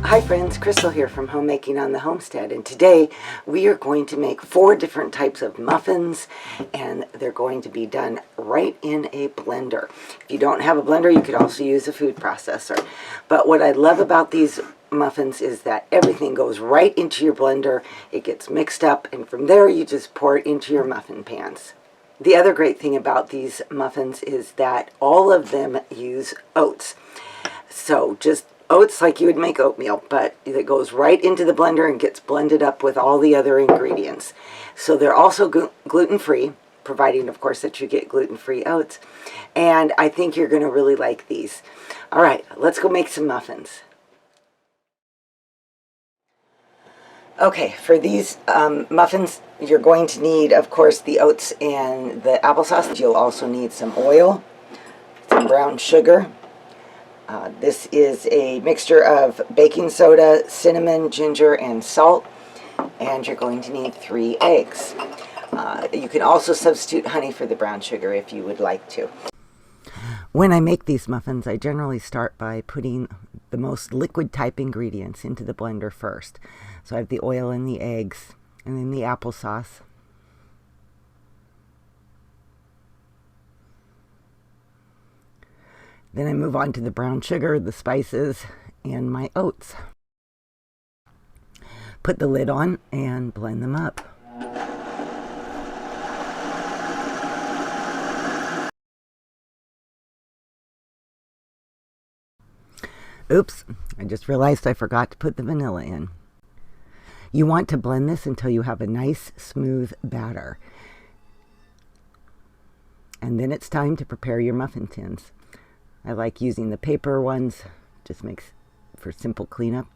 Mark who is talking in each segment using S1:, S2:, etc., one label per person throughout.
S1: Hi friends, Crystal here from Homemaking on the Homestead, and today we are going to make 4 different types of muffins, and they're going to be done right in a blender. If you don't have a blender, you could also use a food processor. But what I love about these muffins is that everything goes right into your blender, it gets mixed up, and from there you just pour it into your muffin pans. The other great thing about these muffins is that all of them use oats. So just oats like you would make oatmeal, but it goes right into the blender and gets blended up with all the other ingredients. So they're also gluten-free, providing of course that you get gluten-free oats. And I think you're going to really like these. All right, let's go make some muffins. Okay, for these muffins, you're going to need, of course, the oats and the applesauce. You'll also need some oil, some brown sugar. This is a mixture of baking soda, cinnamon, ginger, and salt. And you're going to need 3 eggs. You can also substitute honey for the brown sugar if you would like to. When I make these muffins, I generally start by putting the most liquid type ingredients into the blender first. So I have the oil and the eggs, and then the applesauce. Then I move on to the brown sugar, the spices, and my oats. Put the lid on and blend them up. Oops, I just realized I forgot to put the vanilla in. You want to blend this until you have a nice smooth batter. And then it's time to prepare your muffin tins. I like using the paper ones, just makes for simple cleanup.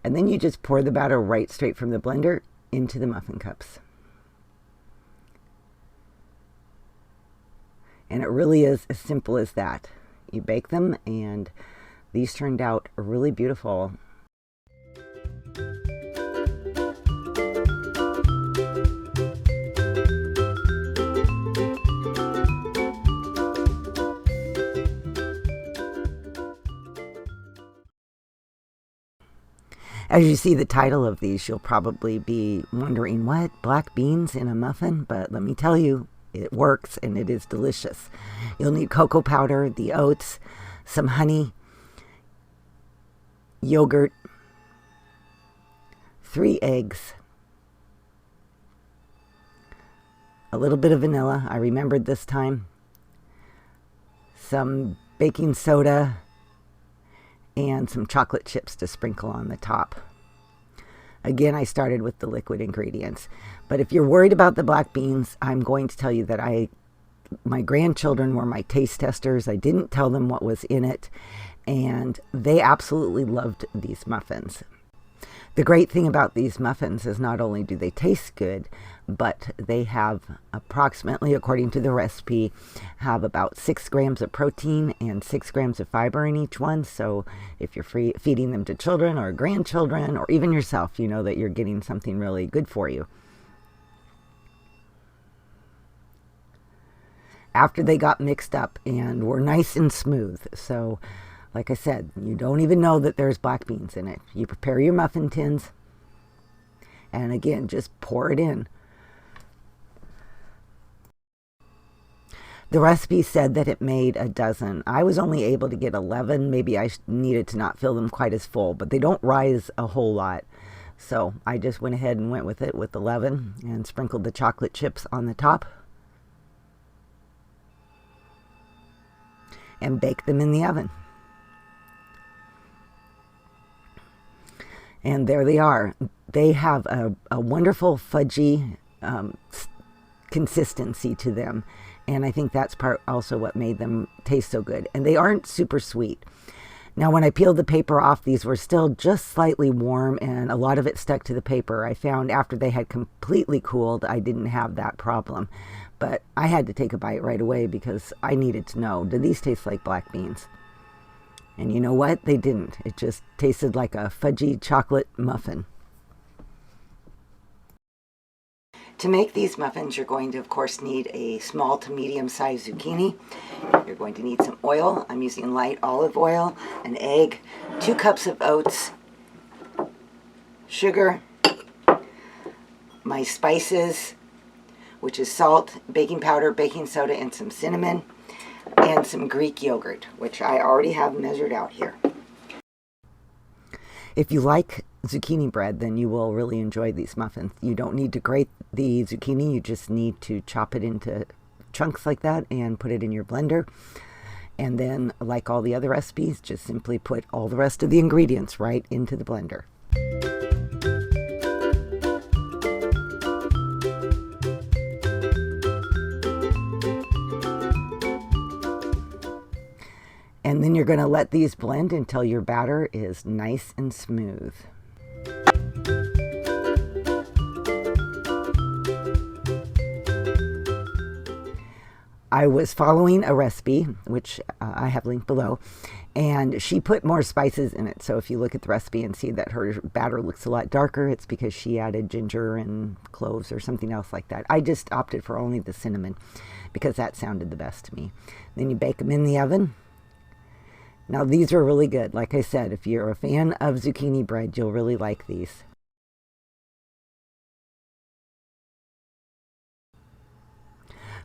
S1: And then you just pour the batter right straight from the blender into the muffin cups. And it really is as simple as that. You bake them, and these turned out really beautiful. As you see the title of these, you'll probably be wondering, what? Black beans in a muffin? But let me tell you, it works and it is delicious. You'll need cocoa powder, the oats, some honey, yogurt, 3 eggs, a little bit of vanilla, I remembered this time, some baking soda, and some chocolate chips to sprinkle on the top. Again, I started with the liquid ingredients. But if you're worried about the black beans, I'm going to tell you that my grandchildren were my taste testers. I didn't tell them what was in it, and they absolutely loved these muffins. The great thing about these muffins is not only do they taste good, but they have approximately, according to the recipe, have about 6 grams of protein and 6 grams of fiber in each one. So if you're feeding them to children or grandchildren or even yourself, you know that you're getting something really good for you. After they got mixed up and were nice and smooth, so like I said, you don't even know that there's black beans in it. You prepare your muffin tins, and again, just pour it in. The recipe said that it made a dozen. I was only able to get 11. Maybe I needed to not fill them quite as full, but they don't rise a whole lot. So I just went ahead and went with it with 11 and sprinkled the chocolate chips on the top and baked them in the oven. And there they are. They have a wonderful fudgy consistency to them. And I think that's part also what made them taste so good. And they aren't super sweet. Now, when I peeled the paper off, these were still just slightly warm, and a lot of it stuck to the paper. I found after they had completely cooled, I didn't have that problem. But I had to take a bite right away because I needed to know, do these taste like black beans? And you know what? They didn't. It just tasted like a fudgy chocolate muffin. To make these muffins, you're going to, of course, need a small to medium-sized zucchini. You're going to need some oil. I'm using light olive oil, an egg, 2 cups of oats, sugar, my spices, which is salt, baking powder, baking soda, and some cinnamon, and some Greek yogurt, which I already have measured out here. If you like zucchini bread, then you will really enjoy these muffins. You don't need to grate the zucchini, you just need to chop it into chunks like that and put it in your blender. And then, like all the other recipes, just simply put all the rest of the ingredients right into the blender. And then you're going to let these blend until your batter is nice and smooth. I was following a recipe, which I have linked below, and she put more spices in it. So if you look at the recipe and see that her batter looks a lot darker, it's because she added ginger and cloves or something else like that. I just opted for only the cinnamon because that sounded the best to me. Then you bake them in the oven. Now these are really good. Like I said, if you're a fan of zucchini bread, you'll really like these.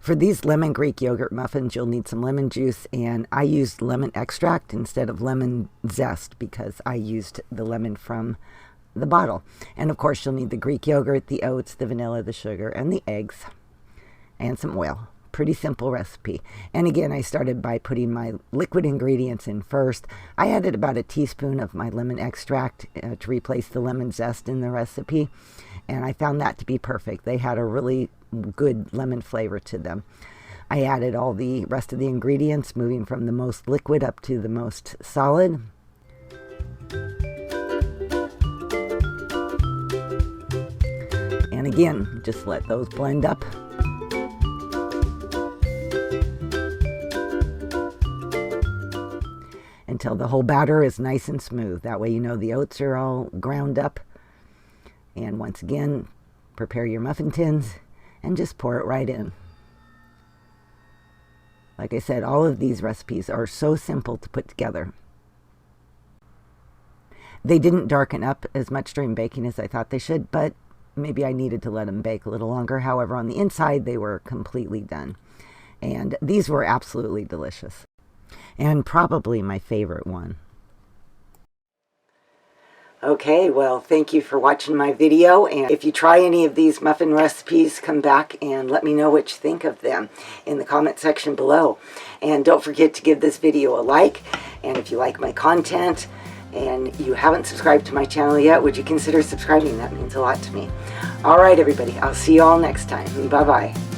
S1: For these lemon Greek yogurt muffins, you'll need some lemon juice, and I used lemon extract instead of lemon zest because I used the lemon from the bottle. And of course, you'll need the Greek yogurt, the oats, the vanilla, the sugar, and the eggs, and some oil. Pretty simple recipe. And again, I started by putting my liquid ingredients in first. I added about a teaspoon of my lemon extract to replace the lemon zest in the recipe, and I found that to be perfect. They had a really good lemon flavor to them. I added all the rest of the ingredients, moving from the most liquid up to the most solid. And again, just let those blend up. Until the whole batter is nice and smooth. That way you know the oats are all ground up. And once again, prepare your muffin tins and just pour it right in. Like I said, all of these recipes are so simple to put together. They didn't darken up as much during baking as I thought they should, but maybe I needed to let them bake a little longer. However, on the inside, they were completely done. And these were absolutely delicious. And probably my favorite one. Okay, well, thank you for watching my video, and if you try any of these muffin recipes, come back and let me know what you think of them in the comment section below. And don't forget to give this video a like, and if you like my content and you haven't subscribed to my channel yet, would you consider subscribing? That means a lot to me. All right, everybody, I'll see you all next time. Bye-bye.